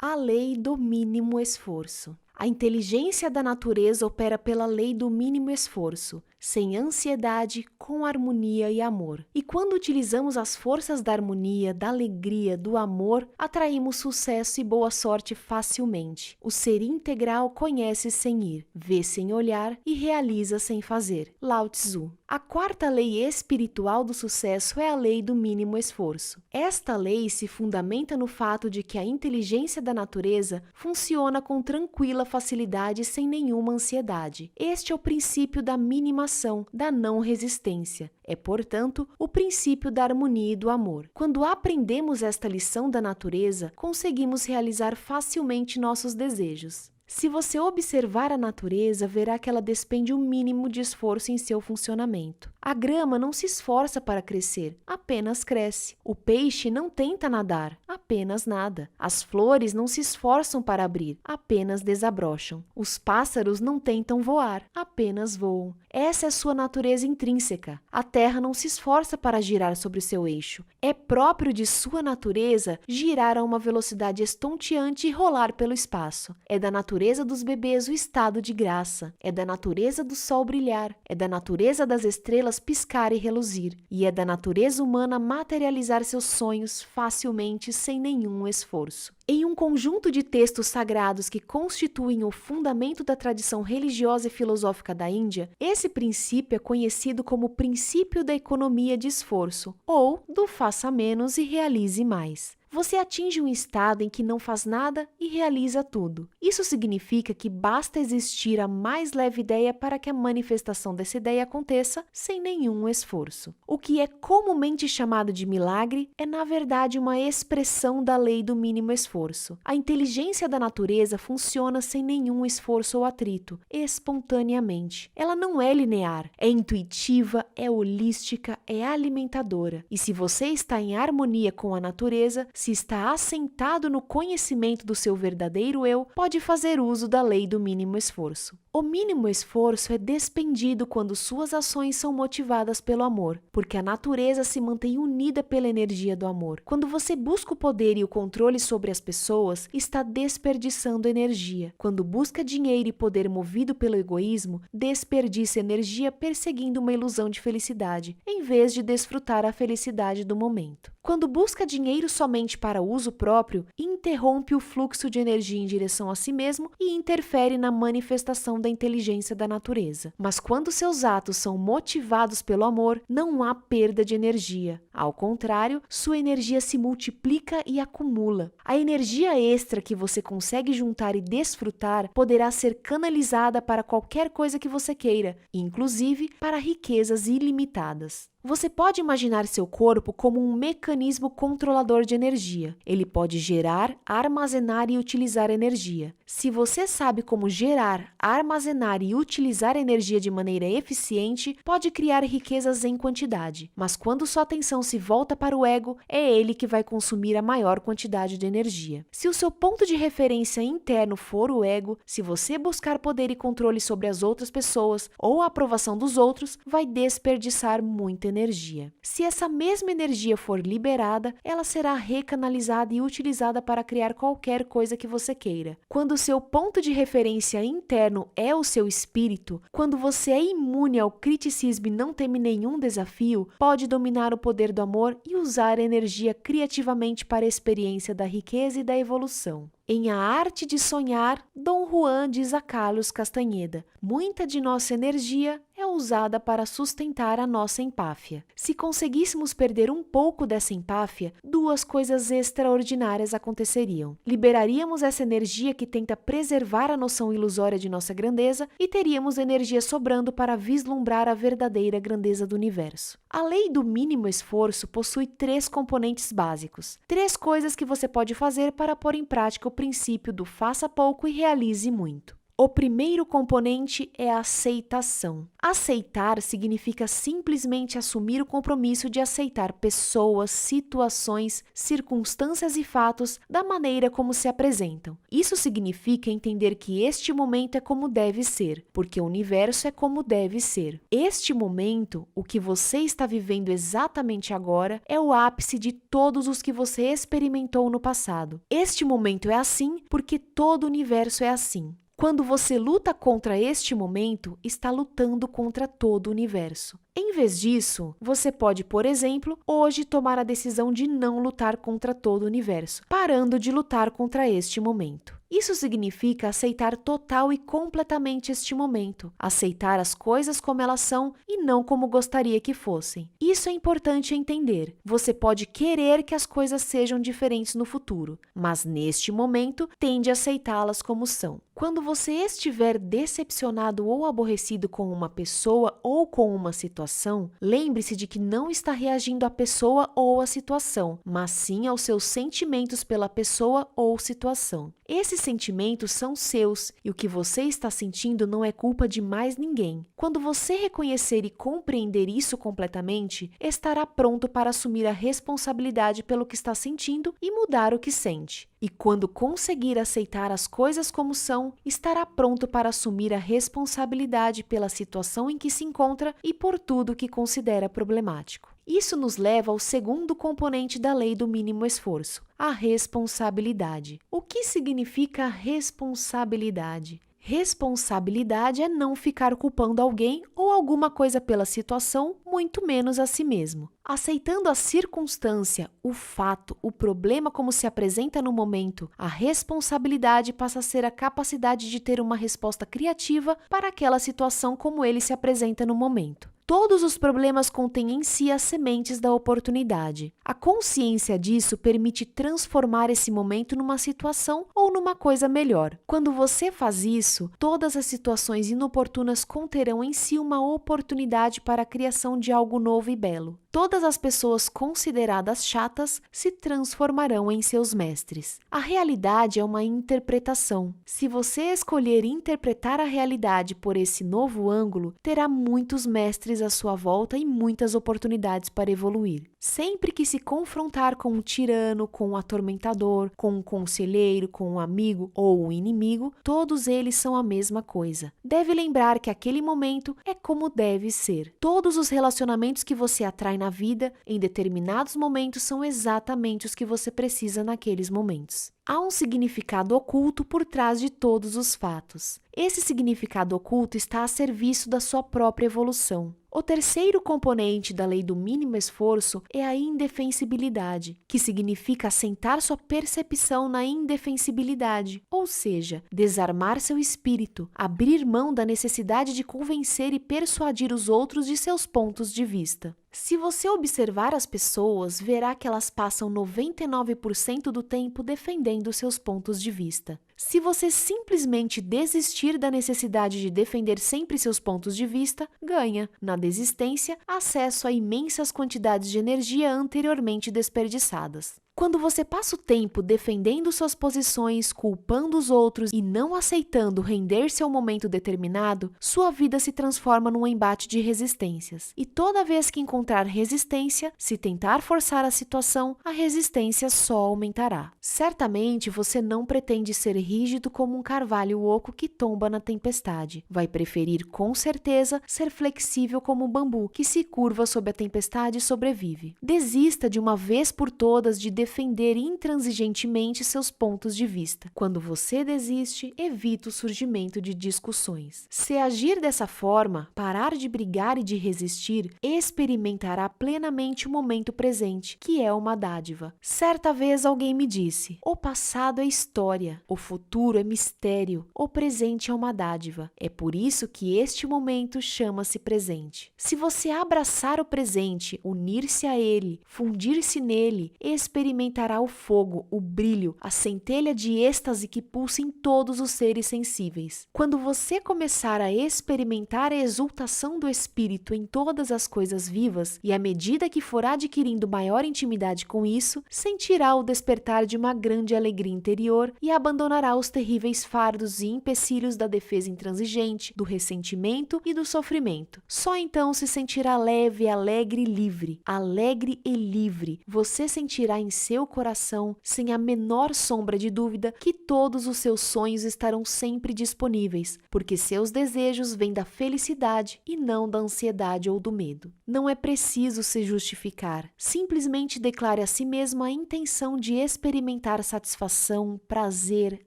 A lei do mínimo esforço. A inteligência da natureza opera pela lei do mínimo esforço, sem ansiedade, com harmonia e amor. E quando utilizamos as forças da harmonia, da alegria, do amor, atraímos sucesso e boa sorte facilmente. O ser integral conhece sem ir, vê sem olhar e realiza sem fazer. Lao Tzu. A quarta lei espiritual do sucesso é a lei do mínimo esforço. Esta lei se fundamenta no fato de que a inteligência da natureza funciona com tranquila facilidade sem nenhuma ansiedade. Este é o princípio da minimação, da não resistência. É, portanto, o princípio da harmonia e do amor. Quando aprendemos esta lição da natureza, conseguimos realizar facilmente nossos desejos. Se você observar a natureza, verá que ela despende o mínimo de esforço em seu funcionamento. A grama não se esforça para crescer, apenas cresce. O peixe não tenta nadar, apenas nada. As flores não se esforçam para abrir, apenas desabrocham. Os pássaros não tentam voar, apenas voam. Essa é sua natureza intrínseca. A terra não se esforça para girar sobre o seu eixo. É próprio de sua natureza girar a uma velocidade estonteante e rolar pelo espaço. É da natureza dos bebês o estado de graça. É da natureza do sol brilhar. É da natureza das estrelas piscar e reluzir. E é da natureza humana materializar seus sonhos facilmente sem nenhum esforço. Em um conjunto de textos sagrados que constituem o fundamento da tradição religiosa e filosófica da Índia, esse princípio é conhecido como o princípio da economia de esforço, ou do faça menos e realize mais. Você atinge um estado em que não faz nada e realiza tudo. Isso significa que basta existir a mais leve ideia para que a manifestação dessa ideia aconteça sem nenhum esforço. O que é comumente chamado de milagre é, na verdade, uma expressão da lei do mínimo esforço. A inteligência da natureza funciona sem nenhum esforço ou atrito, espontaneamente. Ela não é linear, é intuitiva, é holística, é alimentadora. E se você está em harmonia com a natureza, se está assentado no conhecimento do seu verdadeiro eu, pode fazer uso da lei do mínimo esforço. O mínimo esforço é despendido quando suas ações são motivadas pelo amor, porque a natureza se mantém unida pela energia do amor. Quando você busca o poder e o controle sobre as pessoas, está desperdiçando energia. Quando busca dinheiro e poder movido pelo egoísmo, desperdiça energia perseguindo uma ilusão de felicidade, em vez de desfrutar a felicidade do momento. Quando busca dinheiro somente para uso próprio, interrompe o fluxo de energia em direção a si mesmo e interfere na manifestação da inteligência da natureza. Mas quando seus atos são motivados pelo amor, não há perda de energia. Ao contrário, sua energia se multiplica e acumula. A energia extra que você consegue juntar e desfrutar poderá ser canalizada para qualquer coisa que você queira, inclusive para riquezas ilimitadas. Você pode imaginar seu corpo como um mecanismo controlador de energia. Ele pode gerar, armazenar e utilizar energia. Se você sabe como gerar, armazenar e utilizar energia de maneira eficiente, pode criar riquezas em quantidade. Mas quando sua atenção se volta para o ego, é ele que vai consumir a maior quantidade de energia. Se o seu ponto de referência interno for o ego, se você buscar poder e controle sobre as outras pessoas ou a aprovação dos outros, vai desperdiçar muita energia. Se essa mesma energia for liberada, ela será recanalizada e utilizada para criar qualquer coisa que você queira. Quando o seu ponto de referência interno é o seu espírito, quando você é imune ao criticismo e não teme nenhum desafio, pode dominar o poder do amor e usar a energia criativamente para a experiência da riqueza e da evolução. Em A Arte de Sonhar, Dom Juan diz a Carlos Castanheda: muita de nossa energia é usada para sustentar a nossa empáfia. Se conseguíssemos perder um pouco dessa empáfia, duas coisas extraordinárias aconteceriam. Liberaríamos essa energia que tenta preservar a noção ilusória de nossa grandeza e teríamos energia sobrando para vislumbrar a verdadeira grandeza do universo. A lei do mínimo esforço possui 3 componentes básicos. 3 coisas que você pode fazer para pôr em prática o princípio do faça pouco e realize muito. O primeiro componente é a aceitação. Aceitar significa simplesmente assumir o compromisso de aceitar pessoas, situações, circunstâncias e fatos da maneira como se apresentam. Isso significa entender que este momento é como deve ser, porque o universo é como deve ser. Este momento, o que você está vivendo exatamente agora, é o ápice de todos os que você experimentou no passado. Este momento é assim porque todo o universo é assim. Quando você luta contra este momento, está lutando contra todo o universo. Em vez disso, você pode, por exemplo, hoje tomar a decisão de não lutar contra todo o universo, parando de lutar contra este momento. Isso significa aceitar total e completamente este momento, aceitar as coisas como elas são e não como gostaria que fossem. Isso é importante entender. Você pode querer que as coisas sejam diferentes no futuro, mas neste momento tende a aceitá-las como são. Quando você estiver decepcionado ou aborrecido com uma pessoa ou com uma situação, lembre-se de que não está reagindo à pessoa ou à situação, mas sim aos seus sentimentos pela pessoa ou situação. Esses sentimentos são seus e o que você está sentindo não é culpa de mais ninguém. Quando você reconhecer e compreender isso completamente, estará pronto para assumir a responsabilidade pelo que está sentindo e mudar o que sente. E quando conseguir aceitar as coisas como são, estará pronto para assumir a responsabilidade pela situação em que se encontra e por tudo que considera problemático. Isso nos leva ao segundo componente da lei do mínimo esforço, a responsabilidade. O que significa responsabilidade? Responsabilidade é não ficar culpando alguém ou alguma coisa pela situação, muito menos a si mesmo. Aceitando a circunstância, o fato, o problema como se apresenta no momento, a responsabilidade passa a ser a capacidade de ter uma resposta criativa para aquela situação como ele se apresenta no momento. Todos os problemas contêm em si as sementes da oportunidade. A consciência disso permite transformar esse momento numa situação ou numa coisa melhor. Quando você faz isso, todas as situações inoportunas conterão em si uma oportunidade para a criação de algo novo e belo. Todas as pessoas consideradas chatas se transformarão em seus mestres. A realidade é uma interpretação. Se você escolher interpretar a realidade por esse novo ângulo, terá muitos mestres à sua volta e muitas oportunidades para evoluir. Sempre que se confrontar com um tirano, com um atormentador, com um conselheiro, com um amigo ou um inimigo, todos eles são a mesma coisa. Deve lembrar que aquele momento é como deve ser. Todos os relacionamentos que você atrai na vida, em determinados momentos, são exatamente os que você precisa naqueles momentos. Há um significado oculto por trás de todos os fatos. Esse significado oculto está a serviço da sua própria evolução. O terceiro componente da lei do mínimo esforço é a indefensibilidade, que significa assentar sua percepção na indefensibilidade, ou seja, desarmar seu espírito, abrir mão da necessidade de convencer e persuadir os outros de seus pontos de vista. Se você observar as pessoas, verá que elas passam 99% do tempo defendendo seus pontos de vista. Se você simplesmente desistir da necessidade de defender sempre seus pontos de vista, ganha, na desistência, acesso a imensas quantidades de energia anteriormente desperdiçadas. Quando você passa o tempo defendendo suas posições, culpando os outros e não aceitando render-se ao momento determinado, sua vida se transforma num embate de resistências. E toda vez que encontrar resistência, se tentar forçar a situação, a resistência só aumentará. Certamente você não pretende ser rígido como um carvalho oco que tomba na tempestade. Vai preferir, com certeza, ser flexível como um bambu que se curva sob a tempestade e sobrevive. Desista de uma vez por todas de defender intransigentemente seus pontos de vista. Quando você desiste, evita o surgimento de discussões. Se agir dessa forma, parar de brigar e de resistir, experimentará plenamente o momento presente, que é uma dádiva. Certa vez alguém me disse: o passado é história, o futuro é mistério, o presente é uma dádiva. É por isso que este momento chama-se presente. Se você abraçar o presente, unir-se a ele, fundir-se nele, experimentar experimentará o fogo, o brilho, a centelha de êxtase que pulsa em todos os seres sensíveis. Quando você começar a experimentar a exultação do espírito em todas as coisas vivas, e à medida que for adquirindo maior intimidade com isso, sentirá o despertar de uma grande alegria interior e abandonará os terríveis fardos e empecilhos da defesa intransigente, do ressentimento e do sofrimento. Só então se sentirá leve, alegre e livre. Alegre e livre, você sentirá em seu coração, sem a menor sombra de dúvida, que todos os seus sonhos estarão sempre disponíveis, porque seus desejos vêm da felicidade e não da ansiedade ou do medo. Não é preciso se justificar. Simplesmente declare a si mesmo a intenção de experimentar satisfação, prazer,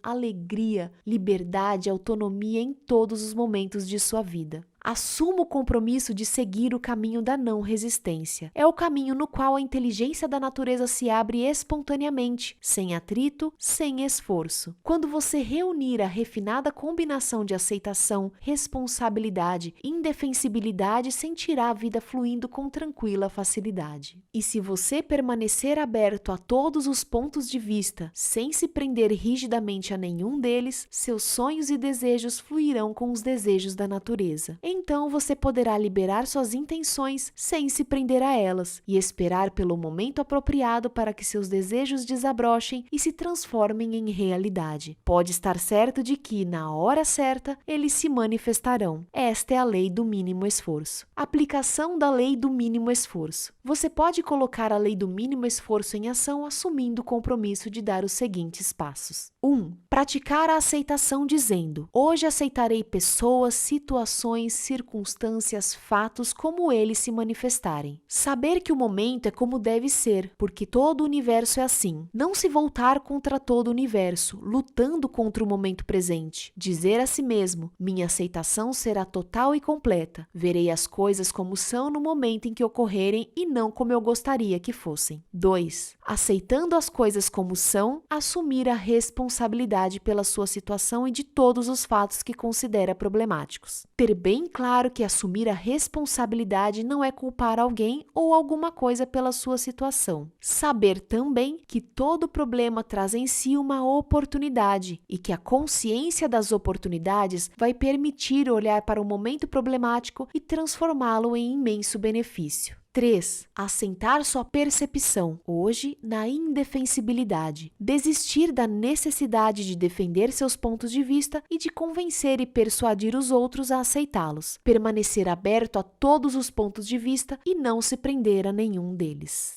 alegria, liberdade, autonomia em todos os momentos de sua vida. Assuma o compromisso de seguir o caminho da não resistência. É o caminho no qual a inteligência da natureza se abre espontaneamente, sem atrito, sem esforço. Quando você reunir a refinada combinação de aceitação, responsabilidade e indefensibilidade, sentirá a vida fluindo com tranquila facilidade. E se você permanecer aberto a todos os pontos de vista, sem se prender rigidamente a nenhum deles, seus sonhos e desejos fluirão com os desejos da natureza. Então você poderá liberar suas intenções sem se prender a elas e esperar pelo momento apropriado para que seus desejos desabrochem e se transformem em realidade. Pode estar certo de que, na hora certa, eles se manifestarão. Esta é a lei do mínimo esforço. Aplicação da lei do mínimo esforço. Você pode colocar a lei do mínimo esforço em ação assumindo o compromisso de dar os seguintes passos. 1. Praticar a aceitação dizendo: hoje aceitarei pessoas, situações, circunstâncias, fatos como eles se manifestarem. Saber que o momento é como deve ser, porque todo o universo é assim. Não se voltar contra todo o universo, lutando contra o momento presente. Dizer a si mesmo: minha aceitação será total e completa. Verei as coisas como são no momento em que ocorrerem e não como eu gostaria que fossem. 2. Aceitando as coisas como são, assumir a responsabilidade pela sua situação e de todos os fatos que considera problemáticos. Ter bem claro que assumir a responsabilidade não é culpar alguém ou alguma coisa pela sua situação. Saber também que todo problema traz em si uma oportunidade e que a consciência das oportunidades vai permitir olhar para o momento problemático e transformá-lo em imenso benefício. 3. Assentar sua percepção, hoje, na indefensibilidade. Desistir da necessidade de defender seus pontos de vista e de convencer e persuadir os outros a aceitá-los. Permanecer aberto a todos os pontos de vista e não se prender a nenhum deles.